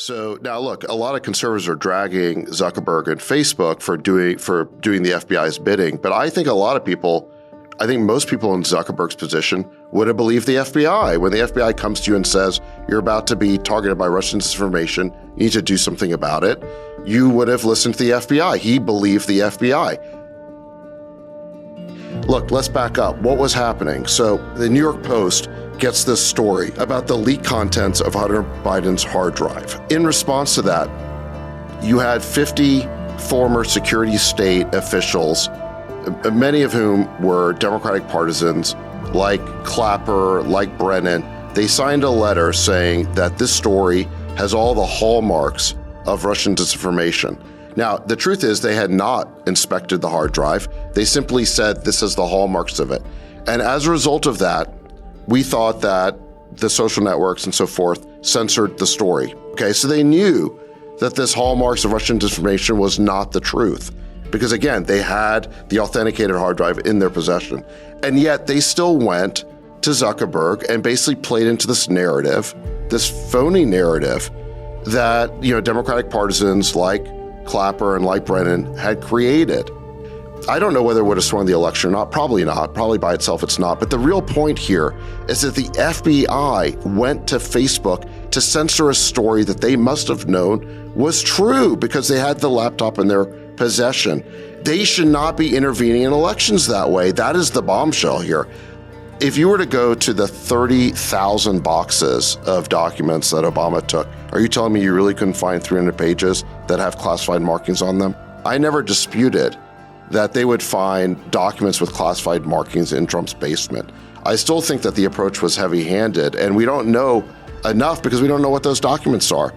So now look, a lot of conservatives are dragging Zuckerberg and Facebook for doing the FBI's bidding, but I think most people in Zuckerberg's position would have believed the FBI. When the FBI comes to you and says, you're about to be targeted by Russian disinformation, you need to do something about it, you would have listened to the FBI. He believed the FBI. Look, let's back up. What was happening? So the New York Post gets this story about the leaked contents of Hunter Biden's hard drive. In response to that, you had 50 former security state officials, many of whom were Democratic partisans, like Clapper, like Brennan. They signed a letter saying that this story has all the hallmarks of Russian disinformation. Now, the truth is they had not inspected the hard drive. They simply said this is the hallmarks of it. And as a result of that, we thought that the social networks and so forth censored the story. Okay, so they knew that this hallmarks of Russian disinformation was not the truth. Because again, they had the authenticated hard drive in their possession. And yet they still went to Zuckerberg and basically played into this narrative, this phony narrative that, Democratic partisans like Clapper and like Brennan had created. I don't know whether it would have swung the election or not. Probably not. Probably by itself it's not. But the real point here is that the FBI went to Facebook to censor a story that they must have known was true because they had the laptop in their possession. They should not be intervening in elections that way. That is the bombshell here. If you were to go to the 30,000 boxes of documents that Obama took, are you telling me you really couldn't find 300 pages that have classified markings on them? I never disputed that they would find documents with classified markings in Trump's basement. I still think that the approach was heavy-handed, and we don't know enough because we don't know what those documents are.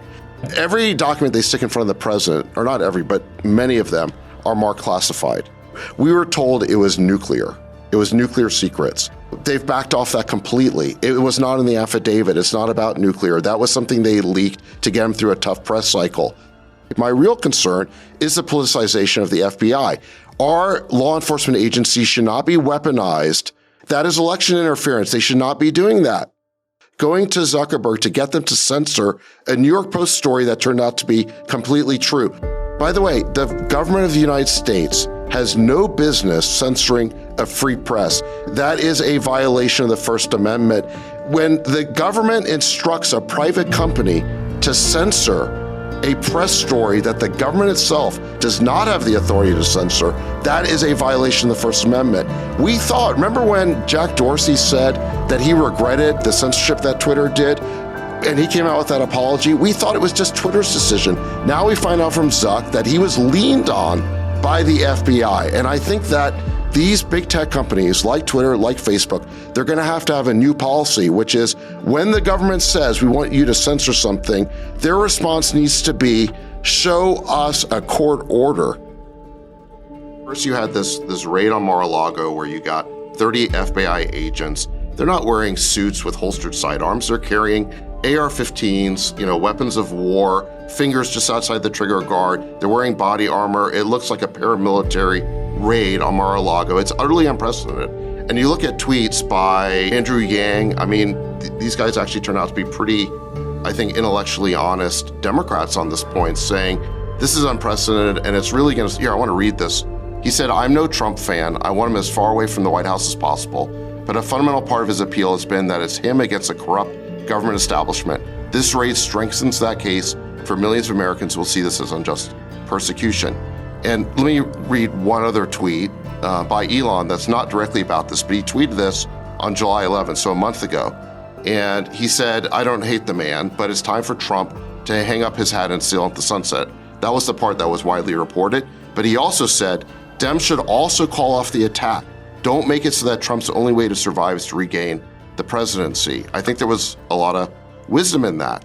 Every document they stick in front of the president, or not every, but many of them, are marked classified. We were told it was nuclear. It was nuclear secrets. They've backed off that completely. It was not in the affidavit. It's not about nuclear. That was something they leaked to get them through a tough press cycle. My real concern is the politicization of the FBI. Our law enforcement agencies should not be weaponized. That is election interference. They should not be doing that. Going to Zuckerberg to get them to censor a New York Post story that turned out to be completely true. By the way, the government of the United States has no business censoring a free press. That is a violation of the First Amendment. When the government instructs a private company to censor a press story that the government itself does not have the authority to censor, that is a violation of the First Amendment. We thought, remember when Jack Dorsey said that he regretted the censorship that Twitter did, and he came out with that apology? We thought it was just Twitter's decision. Now we find out from Zuck that he was leaned on by the FBI. And I think that these big tech companies like Twitter, like Facebook, they're going to have a new policy, which is when the government says we want you to censor something, their response needs to be, show us a court order. First, you had this raid on Mar-a-Lago where you got 30 FBI agents. They're not wearing suits with holstered sidearms. They're carrying AR-15s, weapons of war, fingers just outside the trigger guard. They're wearing body armor. It looks like a paramilitary raid on Mar-a-Lago. It's utterly unprecedented. And you look at tweets by Andrew Yang, these guys actually turn out to be pretty, I think, intellectually honest Democrats on this point, saying this is unprecedented and it's really I want to read this. He said, "I'm no Trump fan. I want him as far away from the White House as possible. But a fundamental part of his appeal has been that it's him against a corrupt government establishment. This raid strengthens that case for millions of Americans who will see this as unjust persecution." And let me read one other tweet by Elon that's not directly about this, but he tweeted this on July 11th, so a month ago. And he said, "I don't hate the man, but it's time for Trump to hang up his hat and sail into the sunset." That was the part that was widely reported. But he also said, Dems should also call off the attack. Don't make it so that Trump's only way to survive is to regain the presidency. I think there was a lot of wisdom in that.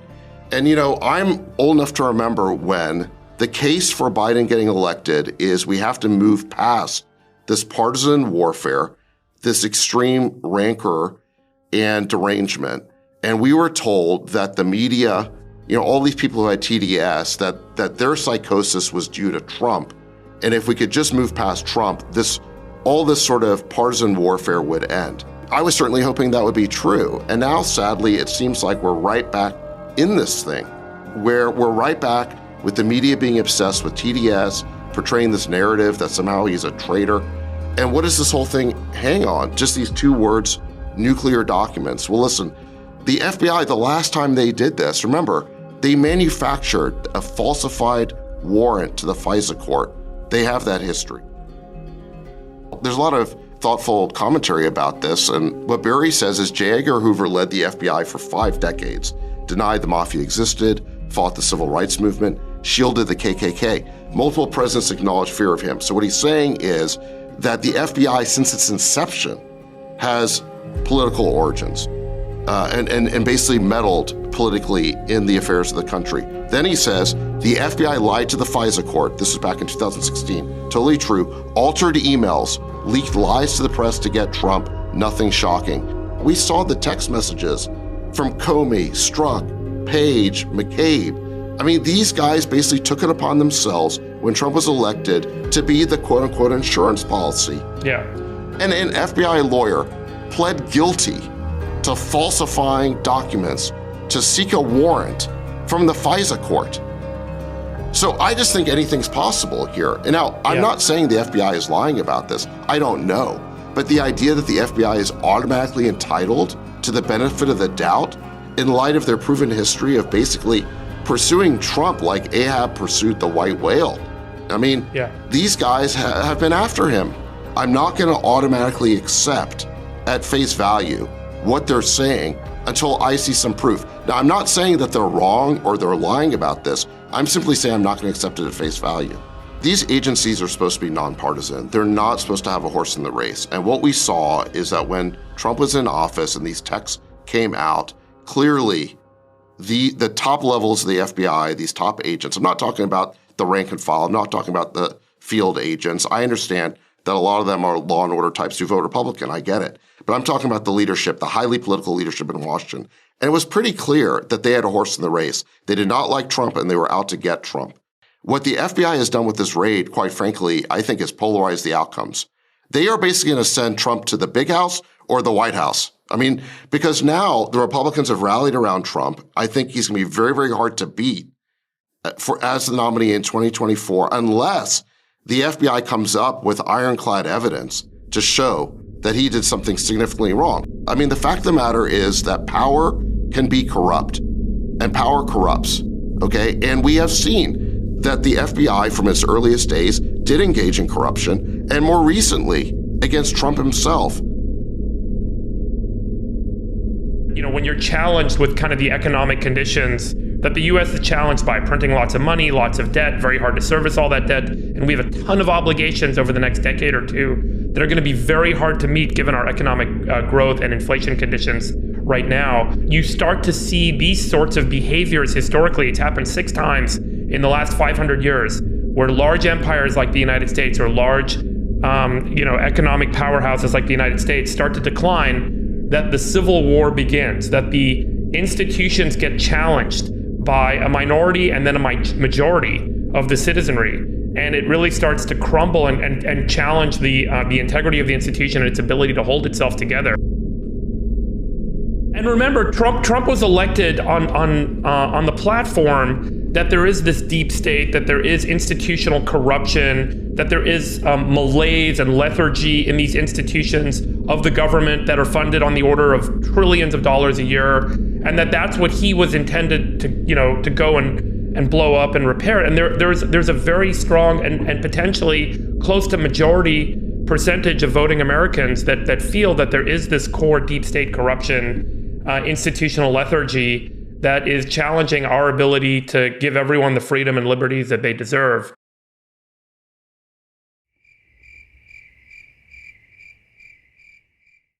And I'm old enough to remember when the case for Biden getting elected is we have to move past this partisan warfare, this extreme rancor and derangement. And we were told that the media, all these people who had TDS, that their psychosis was due to Trump. And if we could just move past Trump, all this sort of partisan warfare would end. I was certainly hoping that would be true. And now, sadly, it seems like we're right back in this thing. where we're right back with the media being obsessed with TDS, portraying this narrative that somehow he's a traitor. And what does this whole thing hang on? Just these two words, nuclear documents. Well, listen, the FBI, the last time they did this, remember, they manufactured a falsified warrant to the FISA court. They have that history. There's a lot of thoughtful commentary about this, and what Barry says is J. Edgar Hoover led the FBI for 5 decades, denied the mafia existed, fought the civil rights movement, shielded the KKK. Multiple presidents acknowledged fear of him. So what he's saying is that the FBI, since its inception, has political origins and basically meddled politically in the affairs of the country. Then he says the FBI lied to the FISA court. This is back in 2016. Totally true. Altered emails, leaked lies to the press to get Trump. Nothing shocking. We saw the text messages from Comey, Strzok, Page, McCabe. I mean, these guys basically took it upon themselves when Trump was elected to be the quote-unquote insurance policy. Yeah. And an FBI lawyer pled guilty to falsifying documents to seek a warrant from the FISA court. So I just think anything's possible here. And now, I'm not saying the FBI is lying about this. I don't know. But the idea that the FBI is automatically entitled to the benefit of the doubt in light of their proven history of basically pursuing Trump like Ahab pursued the white whale. I mean, these guys have been after him. I'm not going to automatically accept at face value what they're saying until I see some proof. Now, I'm not saying that they're wrong or they're lying about this. I'm simply saying I'm not going to accept it at face value. These agencies are supposed to be nonpartisan. They're not supposed to have a horse in the race. And what we saw is that when Trump was in office and these texts came out, clearly the top levels of the FBI, these top agents, I'm not talking about the rank and file, I'm not talking about the field agents. I understand that a lot of them are law and order types who vote Republican. I get it. But I'm talking about the leadership, the highly political leadership in Washington. And it was pretty clear that they had a horse in the race. They did not like Trump and they were out to get Trump. What the FBI has done with this raid, quite frankly, I think has polarized the outcomes. They are basically going to send Trump to the big house or the White House. I mean, because now the Republicans have rallied around Trump. I think he's going to be very, very hard to beat as the nominee in 2024 unless the FBI comes up with ironclad evidence to show that he did something significantly wrong. I mean, the fact of the matter is that power can be corrupt, and power corrupts, okay? And we have seen that the FBI from its earliest days did engage in corruption, and more recently against Trump himself. You know, when you're challenged with kind of the economic conditions that the U.S. is challenged by, printing lots of money, lots of debt, very hard to service all that debt, and we have a ton of obligations over the next decade or two that are going to be very hard to meet given our economic growth and inflation conditions right now. You start to see these sorts of behaviors historically. It's happened 6 times in the last 500 years, where large empires like the United States or large economic powerhouses like the United States start to decline, that the Civil War begins, that the institutions get challenged by a minority and then a majority of the citizenry. And it really starts to crumble and challenge the integrity of the institution and its ability to hold itself together. And remember, Trump was elected on the platform that there is this deep state, that there is institutional corruption, that there is malaise and lethargy in these institutions of the government that are funded on the order of trillions of dollars a year, and that's what he was intended to go and blow up and repair. And there's a very strong and potentially close to majority percentage of voting Americans that feel that there is this core deep state corruption, institutional lethargy that is challenging our ability to give everyone the freedom and liberties that they deserve.